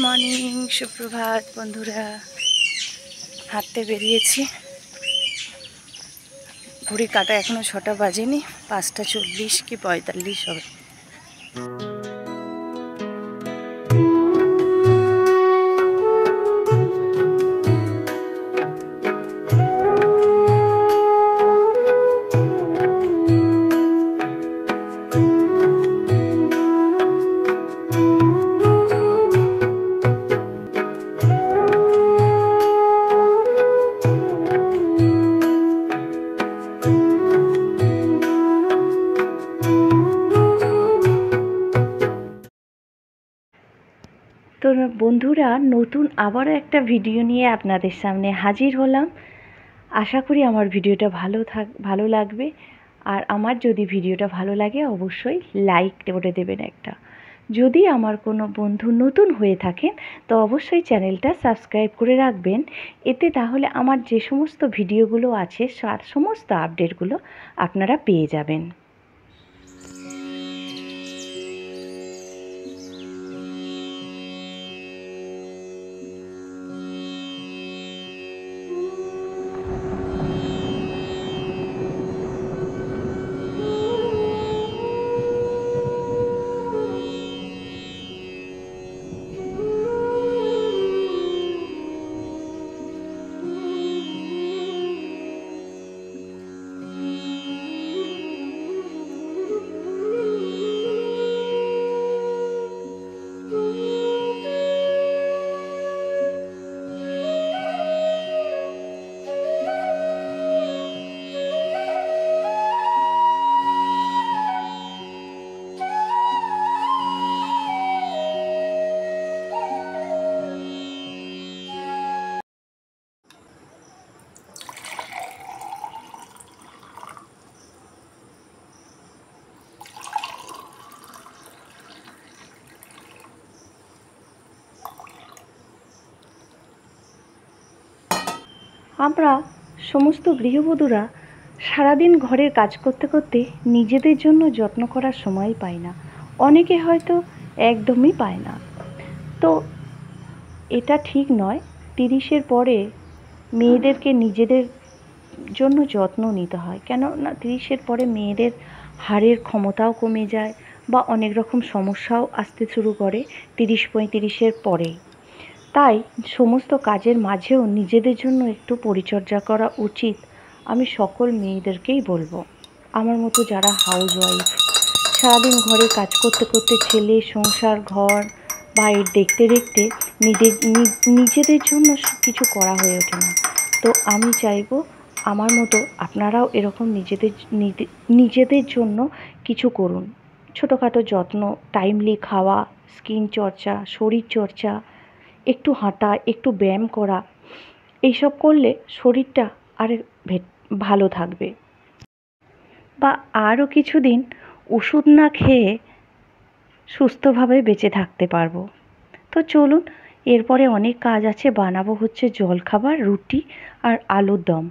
Morning, সুপ্রভাত বন্ধুরা। হাঁটতে বেরিয়েছি। ঘড়ি কাটা এখনো 6টা বাজেনি, 5টা 40 কি 45 হবে। তো বন্ধুরা, নতুন আবারও একটা ভিডিও নিয়ে আপনাদের সামনে হাজির হলাম। আশা করি আমার ভিডিওটা ভালো লাগবে। আর আমার যদি ভিডিওটা ভালো লাগে অবশ্যই লাইক করে দেবেন একটা। যদি আমার কোনো বন্ধু নতুন হয়ে থাকেন তো অবশ্যই চ্যানেলটা সাবস্ক্রাইব করে রাখবেন। এতে তাহলে আমার যে সমস্ত ভিডিওগুলো আছে তার সমস্ত আপডেটগুলো আপনারা পেয়ে যাবেন। আমরা সমস্ত গৃহবধূরা সারাদিন ঘরের কাজ করতে করতে নিজেদের জন্য যত্ন করার সময় পাই না। অনেকে হয়তো একদমই পায় না। তো এটা ঠিক নয়। 30-এর পরে মেয়েদেরকে নিজেদের জন্য যত্ন নিতে হয়। কেননা 30-এর পরে মেয়েদের হাড়ের ক্ষমতাও কমে যায় বা অনেক রকম সমস্যাও আসতে শুরু করে 30-35-এর পরেই। তাই সমস্ত কাজের মাঝেও নিজেদের জন্য একটু পরিচর্যা করা উচিত। আমি সকল মেয়েদেরকেই বলবো, আমার মতো যারা হাউসওয়াইফ, সারাদিন ঘরে কাজ করতে করতে ছেলে, সংসার, ঘর, বাইরে দেখতে দেখতে নিজেদের জন্য কিছু করা হয়ে ওঠে না। তো আমি চাইবো আমার মতো আপনারাও এরকম নিজেদের জন্য কিছু করুন। ছোটোখাটো যত্ন, টাইমলি খাওয়া, স্কিন চর্চা, শরীর চর্চা, একটু হাঁটা, একটু ব্যায়াম করা, এইসব করলে শরীরটা আর ভালো থাকবে। বা আরও কিছুদিন ওষুধ না খেয়ে সুস্থভাবে বেঁচে থাকতে পারবো। তো চলুন, এরপরে অনেক কাজ আছে। বানাবো হচ্ছে জলখাবার, রুটি আর আলুর দম।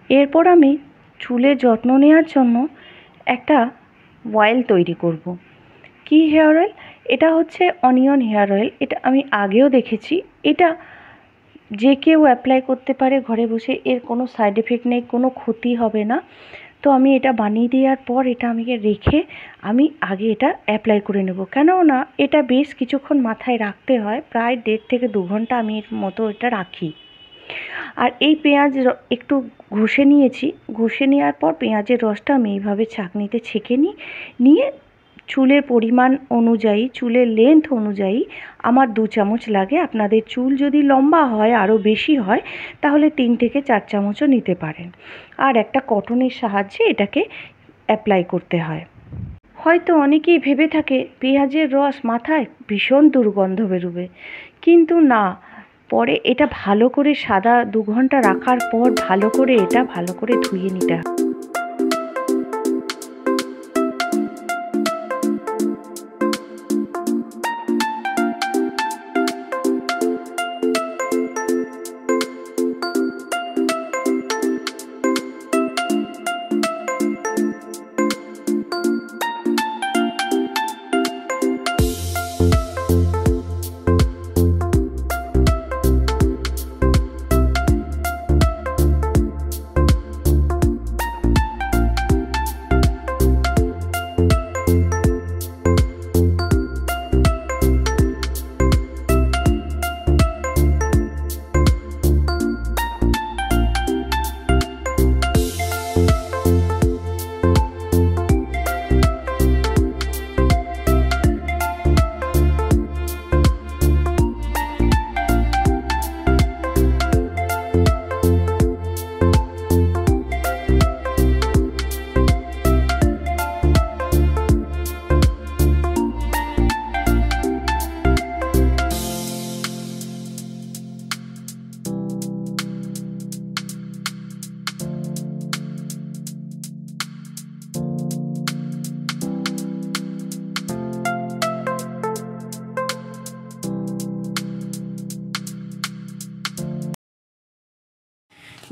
এরপর আমি চুলের যত্ন নেওয়ার জন্য একটা অয়েল তৈরি করব। কি হেয়ার অয়েল? এটা হচ্ছে অনিয়ন হেয়ার অয়েল। এটা আমি আগেও দেখেছি। এটা যে কেউ অ্যাপ্লাই করতে পারে ঘরে বসে, এর কোনো সাইড এফেক্ট নেই, কোনো ক্ষতি হবে না। তো আমি এটা বানিয়ে দেওয়ার পর এটা আমি রেখে আমি আগে এটা অ্যাপ্লাই করে নেব, কেননা এটা বেশ কিছুক্ষণ মাথায় রাখতে হয়, প্রায় 1.5 থেকে 2 ঘন্টা আমি এর মতো এটা রাখি। আর এই পেঁয়াজ একটু ঘষে নিয়েছি, ঘষে নেওয়ার পর পেঁয়াজের রসটা আমি এইভাবে ছাঁকনিতে ছেঁকে নিয়ে চুলের পরিমাণ অনুযায়ী, চুলের লেন্থ অনুযায়ী আমার 2 চামচ লাগে। আপনাদের চুল যদি লম্বা হয়, আরও বেশি হয়, তাহলে 3 থেকে 4 চামচও নিতে পারেন। আর একটা কটনের সাহায্যে এটাকে অ্যাপ্লাই করতে হয়। হয়তো অনেকেই ভেবে থাকে পেঁয়াজের রস মাথায় ভীষণ দুর্গন্ধ বেরোবে, কিন্তু না, পরে এটা ভালো করে সাদা 2 ঘন্টা রাখার পর ভালো করে ধুয়ে নিতে হয়।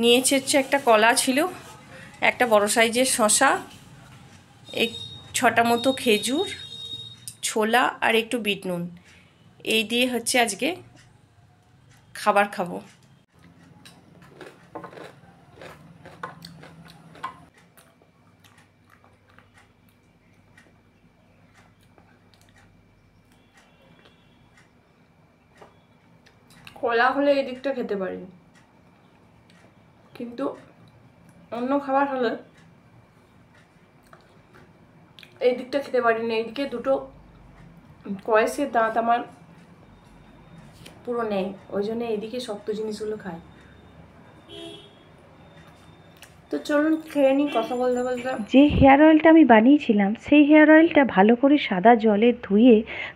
নিয়েছি হচ্ছে একটা কলা ছিল, একটা বড় সাইজের শসা, এই 6টা মতো খেজুর, ছোলা আর একটু বিট নুন। এই দিয়ে হচ্ছে আজকে খাবার খাবো। কলা হলে এই দিকটা খেতে পারি, কিন্তু অন্য খাবার হলে এই দিকটা খেতে পারি না। এইদিকে দুটো কয়েসের দাঁত আমার পুরো নেই, ওই জন্য এইদিকে শক্ত জিনিসগুলো খাই। তো চলুন খেয়ে নিই কথা বলতে বলতে। যে হেয়ার অয়েলটা আমি বানিয়েছিলাম, সেই হেয়ার অয়েলটা ভালো করে সাদা জলে ধুয়ে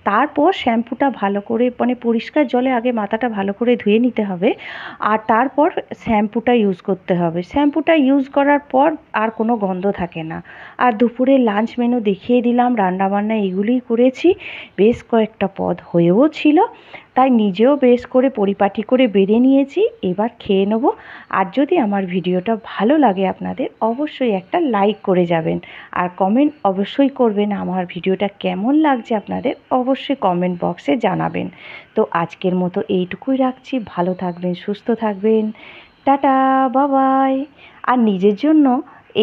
তারপর শ্যাম্পুটা ভালো করে, মানে পরিষ্কার জলে আগে মাথাটা ভালো করে ধুয়ে নিতে হবে, আর তারপর শ্যাম্পুটা ইউজ করতে হবে। শ্যাম্পুটা ইউজ করার পর আর কোনো গন্ধ থাকে না। আর দুপুরে লাঞ্চ মেনু দেখিয়ে দিলাম, রান্নাবান্না এগুলোই করেছি, বেশ কয়েকটা পদ হয়েও ছিল, তাই নিজেও বেশ করে পরিপাটি করে বেড়ে নিয়েছি। এবার খেয়ে নেব। আর যদি আমার ভিডিওটা ভালো লাগে আপনাদের, অবশ্যই একটা লাইক করে যাবেন, আর কমেন্ট অবশ্যই করবেন আমার ভিডিওটা কেমন লাগছে আপনাদের, অবশ্যই কমেন্ট বক্সে জানাবেন। তো আজকের মতো এইটুকুই রাখছি। ভালো থাকবেন, সুস্থ থাকবেন, টাটা, বাবাই। আর নিজের জন্য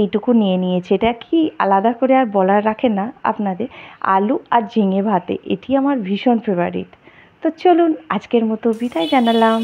এইটুকু নিয়ে নিয়েছে, এটা কি আলাদা করে আর বলার রাখে না আপনাদের, আলু আর ঝিঙে ভাতে, এটি আমার ভীষণ ফেভারিট। তো চলুন আজকের মতো বিদায় জানালাম।